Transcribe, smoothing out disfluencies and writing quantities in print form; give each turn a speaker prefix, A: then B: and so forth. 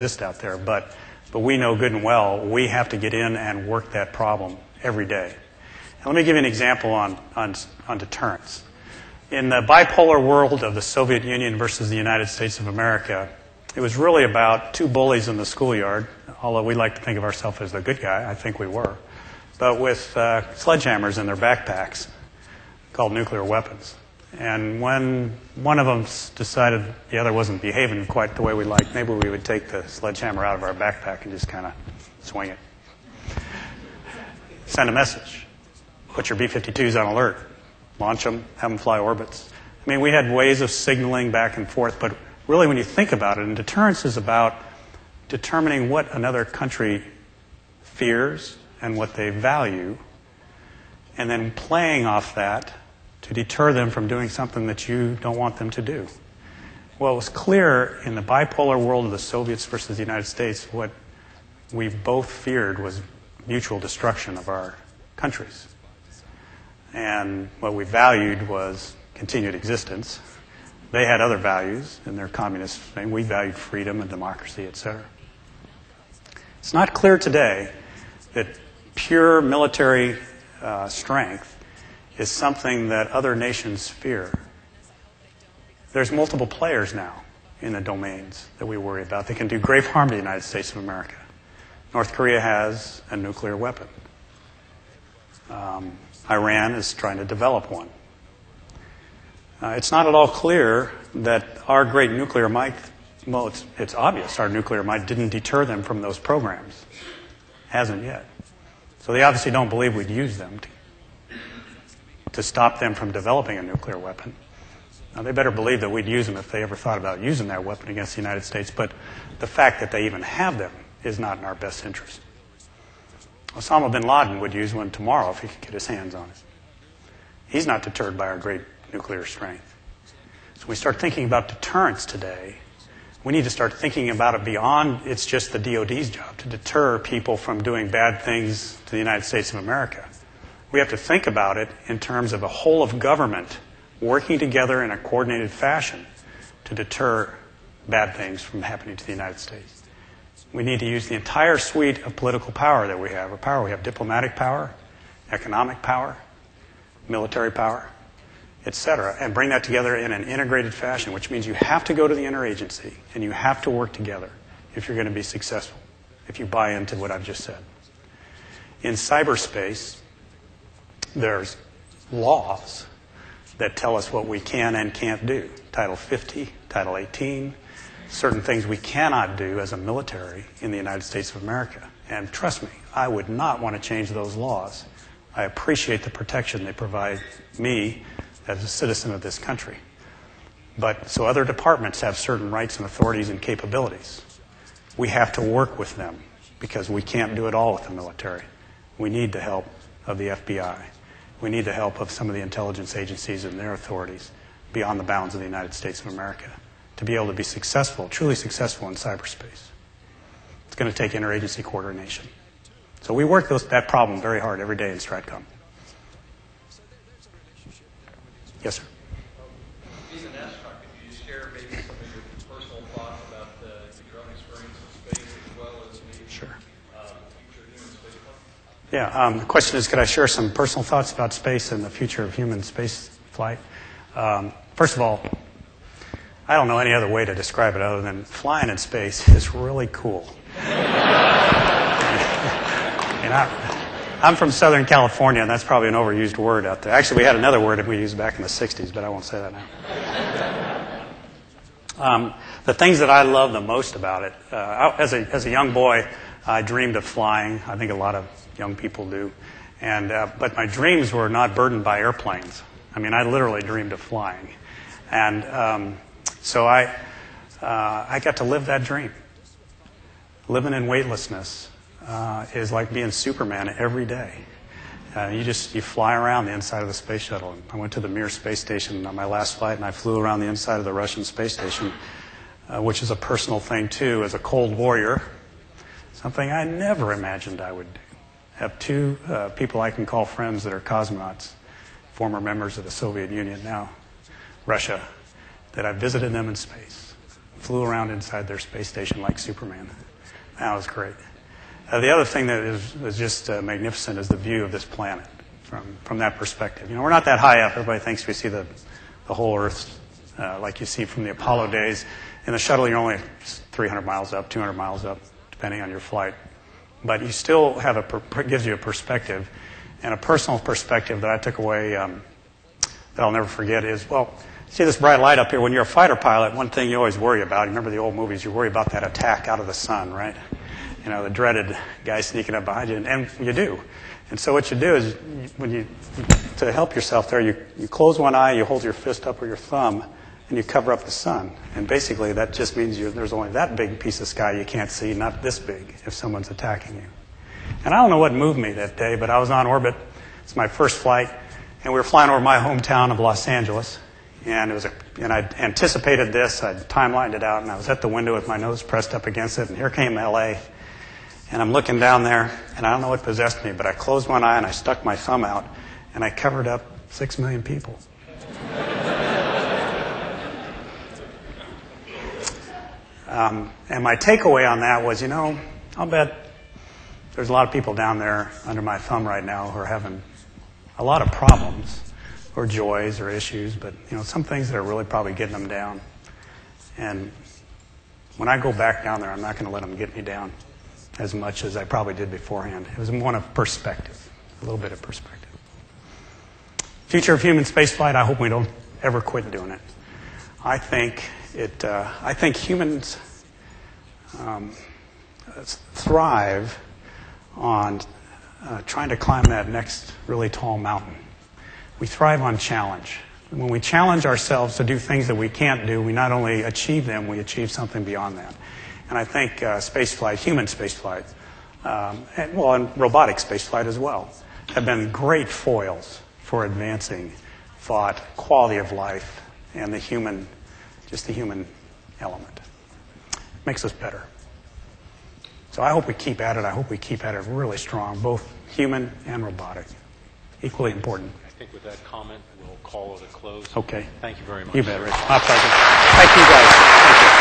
A: exist out there, but we know good and well we have to get in and work that problem every day. And let me give you an example on deterrence. In the bipolar world of the Soviet Union versus the United States of America, it was really about two bullies in the schoolyard, although we like to think of ourselves as the good guy. I think we were. But with sledgehammers in their backpacks called nuclear weapons. And when one of them decided the other wasn't behaving quite the way we liked, maybe we would take the sledgehammer out of our backpack and just kind of swing it. Send a message. Put your B-52s on alert. Launch them, have them fly orbits. I mean, we had ways of signaling back and forth, but really when you think about it, and deterrence is about determining what another country fears and what they value, and then playing off that to deter them from doing something that you don't want them to do. Well, it was clear in the bipolar world of the Soviets versus the United States, what we both feared was mutual destruction of our countries. And what we valued was continued existence. They had other values in their communist thing. We valued freedom and democracy, etc. It's not clear today that pure military strength is something that other nations fear. There's multiple players now in the domains that we worry about that can do grave harm to the United States of America. North Korea has a nuclear weapon. Iran is trying to develop one. It's not at all clear that our great nuclear might, well, it's obvious our nuclear might didn't deter them from those programs. Hasn't yet. So they obviously don't believe we'd use them to stop them from developing a nuclear weapon. Now, they better believe that we'd use them if they ever thought about using that weapon against the United States, but the fact that they even have them is not in our best interest. Osama bin Laden would use one tomorrow if he could get his hands on it. He's not deterred by our great nuclear strength. So when we start thinking about deterrence today, we need to start thinking about it beyond it's just the DOD's job to deter people from doing bad things to the United States of America. We have to think about it in terms of a whole of government working together in a coordinated fashion to deter bad things from happening to the United States. We need to use the entire suite of political power that we have. We have diplomatic power, economic power, military power, etc., and bring that together in an integrated fashion, which means you have to go to the interagency and you have to work together if you're going to be successful, if you buy into what I've just said. In cyberspace, there's laws that tell us what we can and can't do. Title 50, Title 18, certain things we cannot do as a military in the United States of America. And trust me, I would not want to change those laws. I appreciate the protection they provide me as a citizen of this country. But so other departments have certain rights and authorities and capabilities. We have to work with them because we can't do it all with the military. We need the help of the FBI. We need the help of some of the intelligence agencies and their authorities beyond the bounds of the United States of America to be able to be successful, truly successful in cyberspace. It's going to take interagency coordination. So we work that problem very hard every day in STRATCOM. Yes, sir.
B: Being an astronaut, could you share maybe some of your personal thoughts about your own experience in space as well as maybe
A: Sure.
B: future human spaceflight?
A: Yeah, the question is, could I share some personal thoughts about space and the future of human space flight? First of all, I don't know any other way to describe it other than flying in space is really cool. And I'm from Southern California, and that's probably an overused word out there. Actually, we had another word that we used back in the 60s, but I won't say that now. The things that I love the most about it, as a young boy, I dreamed of flying. I think a lot of young people do. But my dreams were not burdened by airplanes. I mean, I literally dreamed of flying. And so I got to live that dream. Living in weightlessness is like being Superman every day. You fly around the inside of the space shuttle. I went to the Mir space station on my last flight, and I flew around the inside of the Russian space station, which is a personal thing, too, as a Cold Warrior. Something I never imagined I would do. Have two people I can call friends that are cosmonauts, former members of the Soviet Union, now Russia, that I visited them in space. flew around inside their space station like Superman. That was great. The other thing that was just magnificent is the view of this planet from that perspective. You know, we're not that high up. Everybody thinks we see the whole Earth like you see from the Apollo days. In the shuttle, you're only 300 miles up, 200 miles up, depending on your flight. But you still have gives you a perspective, and a personal perspective that I took away that I'll never forget is, well, see this bright light up here. When you're a fighter pilot, one thing you always worry about, you remember the old movies, you worry about that attack out of the sun, right? You know, the dreaded guy sneaking up behind you, and you do. And so what you do is, to help yourself there, you close one eye, you hold your fist up or your thumb, and you cover up the sun. And basically that just means there's only that big piece of sky you can't see, not this big, if someone's attacking you. And I don't know what moved me that day, but I was on orbit. It's my first flight, and we were flying over my hometown of Los Angeles. And I anticipated this, I timelined it out, and I was at the window with my nose pressed up against it, and here came LA. And I'm looking down there, and I don't know what possessed me, but I closed one eye and I stuck my thumb out, and I covered up 6 million people. And my takeaway on that was, I'll bet there's a lot of people down there under my thumb right now who are having a lot of problems, or joys, or issues, but some things that are really probably getting them down. And when I go back down there, I'm not going to let them get me down as much as I probably did beforehand. It was one of perspective, a little bit of perspective. Future of human spaceflight, I hope we don't ever quit doing it. I think humans thrive on trying to climb that next really tall mountain. We thrive on challenge. When we challenge ourselves to do things that we can't do, we not only achieve them, we achieve something beyond that. And I think spaceflight, human spaceflight, and robotic spaceflight as well, have been great foils for advancing thought, quality of life, and the human element. It makes us better. So I hope we keep at it. I hope we keep at it really strong, both human and robotic. Equally important.
C: I think with that comment, we'll call it a close.
A: Okay.
C: Thank you very much.
A: You bet, Rich. My pleasure. Thank you guys. Thank you.